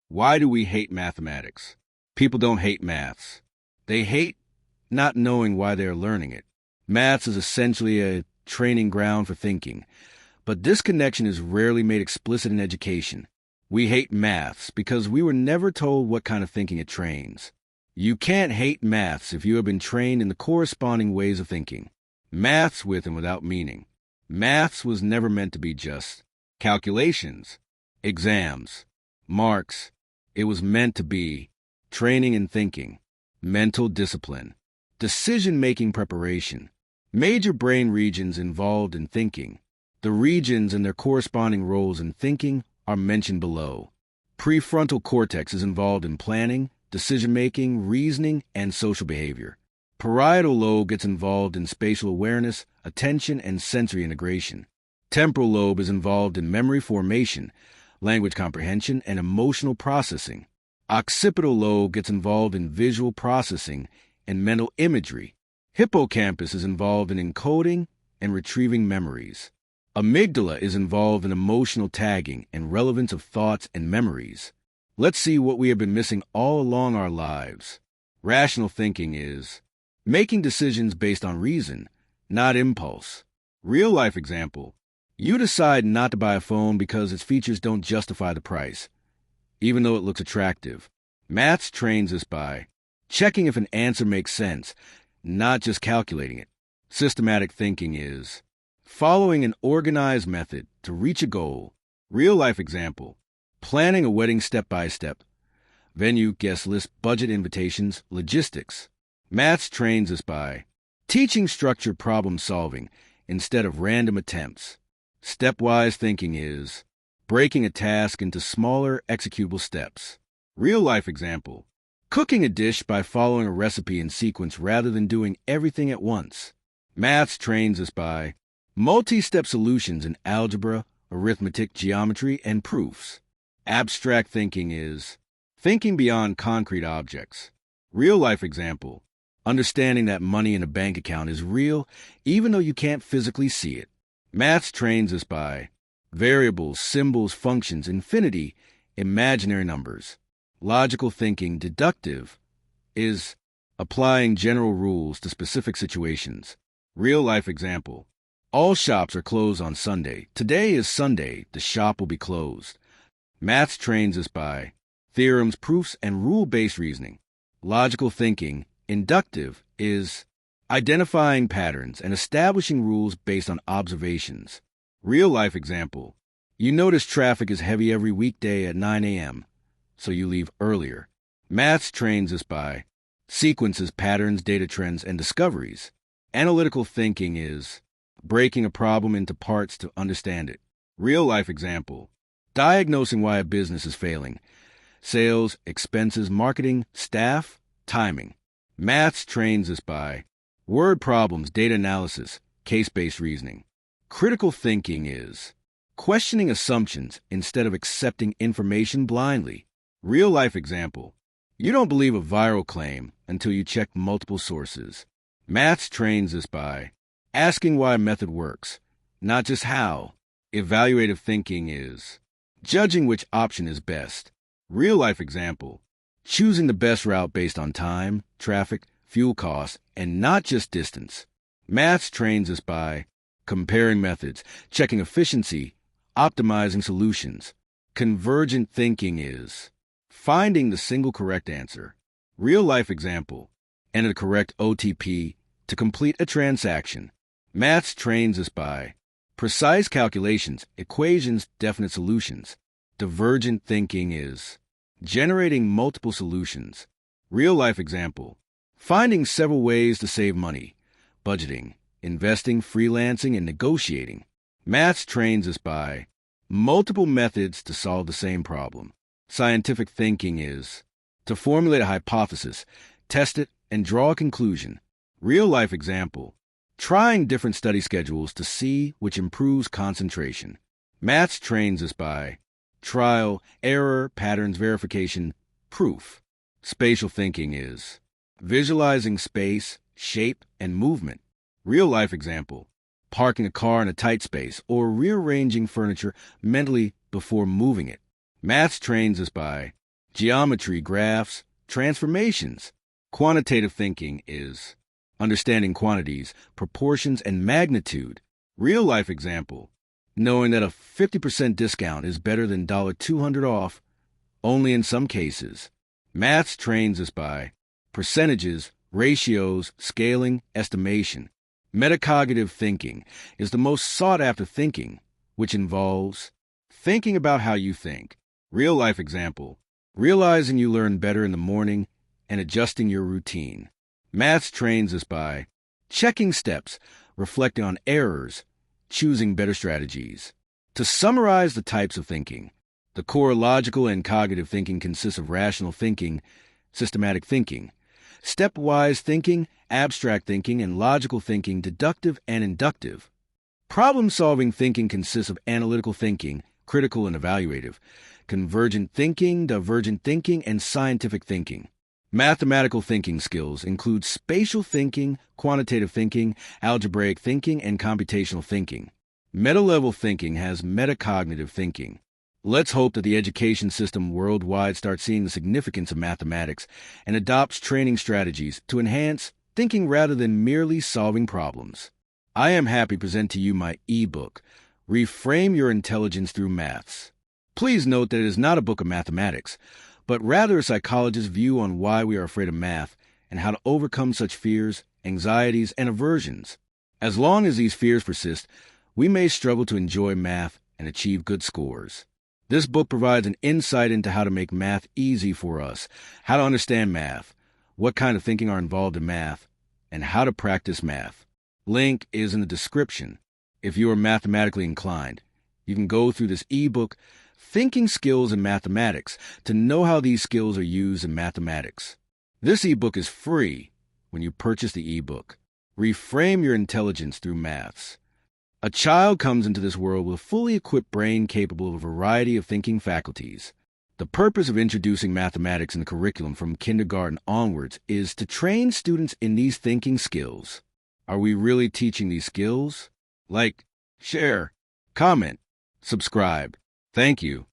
Why do we hate mathematics? People don't hate maths. They hate not knowing why they are learning it. Maths is essentially a training ground for thinking, but this connection is rarely made explicit in education. We hate maths because we were never told what kind of thinking it trains. You can't hate maths if you have been trained in the corresponding ways of thinking. Maths with and without meaning. Maths was never meant to be just calculations, exams, marks. It was meant to be training in thinking, mental discipline, decision-making preparation, major brain regions involved in thinking. The regions and their corresponding roles in thinking are mentioned below. Prefrontal cortex is involved in planning, decision-making, reasoning, and social behavior. Parietal lobe gets involved in spatial awareness, attention, and sensory integration. Temporal lobe is involved in memory formation, language comprehension, and emotional processing. Occipital lobe gets involved in visual processing and mental imagery. Hippocampus is involved in encoding and retrieving memories. Amygdala is involved in emotional tagging and relevance of thoughts and memories. Let's see what we have been missing all along our lives. Rational thinking is making decisions based on reason, not impulse. Real-life example. You decide not to buy a phone because its features don't justify the price, even though it looks attractive. Maths trains us by checking if an answer makes sense, not just calculating it. Systematic thinking is following an organized method to reach a goal. Real-life example. Planning a wedding step by step. Venue, guest list, budget invitations, logistics. Maths trains us by teaching structured problem solving instead of random attempts. Stepwise thinking is breaking a task into smaller executable steps. Real-life example. Cooking a dish by following a recipe in sequence rather than doing everything at once. Maths trains us by multi-step solutions in algebra, arithmetic, geometry, and proofs. Abstract thinking is thinking beyond concrete objects. Real-life example. Understanding that money in a bank account is real even though you can't physically see it. Maths trains us by variables, symbols, functions, infinity, imaginary numbers. Logical thinking, deductive, is applying general rules to specific situations. Real-life example. All shops are closed on Sunday. Today is Sunday. The shop will be closed. Maths trains us by theorems, proofs, and rule-based reasoning. Logical thinking, inductive, is identifying patterns and establishing rules based on observations. Real-life example. You notice traffic is heavy every weekday at 9 a.m., so you leave earlier. Maths trains us by sequences, patterns, data trends, and discoveries. Analytical thinking is breaking a problem into parts to understand it. Real-life example. Diagnosing why a business is failing. Sales, expenses, marketing, staff, timing. Maths trains us by word problems, data analysis, case-based reasoning. Critical thinking is questioning assumptions instead of accepting information blindly. Real-life example. You don't believe a viral claim until you check multiple sources. Maths trains us by asking why a method works, not just how. Evaluative thinking is judging which option is best. Real-life example. Choosing the best route based on time, traffic, fuel costs, and not just distance. Maths trains us by comparing methods, checking efficiency, optimizing solutions. Convergent thinking is finding the single correct answer. Real-life example. Enter the correct OTP to complete a transaction. Maths trains us by precise calculations, equations, definite solutions. Divergent thinking is generating multiple solutions. Real-life example. Finding several ways to save money. Budgeting, investing, freelancing, and negotiating. Maths trains us by multiple methods to solve the same problem. Scientific thinking is to formulate a hypothesis, test it, and draw a conclusion. Real-life example. Trying different study schedules to see which improves concentration. Maths trains us by trial, error, patterns, verification, proof. Spatial thinking is visualizing space, shape, and movement. Real-life example. Parking a car in a tight space or rearranging furniture mentally before moving it. Maths trains us by geometry, graphs, transformations. Quantitative thinking is understanding quantities, proportions, and magnitude. Real-life example, knowing that a 50% discount is better than $200 off, only in some cases. Maths trains us by percentages, ratios, scaling, estimation. Metacognitive thinking is the most sought-after thinking, which involves thinking about how you think. Real-life example, realizing you learn better in the morning and adjusting your routine. Maths trains us by checking steps, reflecting on errors, choosing better strategies. To summarize the types of thinking, the core logical and cognitive thinking consists of rational thinking, systematic thinking, stepwise thinking, abstract thinking, and logical thinking, deductive and inductive. Problem-solving thinking consists of analytical thinking, critical and evaluative, convergent thinking, divergent thinking, and scientific thinking. Mathematical thinking skills include spatial thinking, quantitative thinking, algebraic thinking, and computational thinking. Meta-level thinking has metacognitive thinking. Let's hope that the education system worldwide starts seeing the significance of mathematics and adopts training strategies to enhance thinking rather than merely solving problems. I am happy to present to you my ebook, Reframe Your Intelligence Through Maths. Please note that it is not a book of mathematics, but rather a psychologist's view on why we are afraid of math and how to overcome such fears, anxieties, and aversions. As long as these fears persist, we may struggle to enjoy math and achieve good scores. This book provides an insight into how to make math easy for us, how to understand math, what kind of thinking are involved in math, and how to practice math. Link is in the description. If you are mathematically inclined, you can go through this ebook, Thinking Skills in Mathematics, to know how these skills are used in mathematics. This ebook is free when you purchase the ebook, Reframe Your Intelligence Through Maths. A child comes into this world with a fully equipped brain capable of a variety of thinking faculties. The purpose of introducing mathematics in the curriculum from kindergarten onwards is to train students in these thinking skills. Are we really teaching these skills? Like, share, comment, subscribe. Thank you.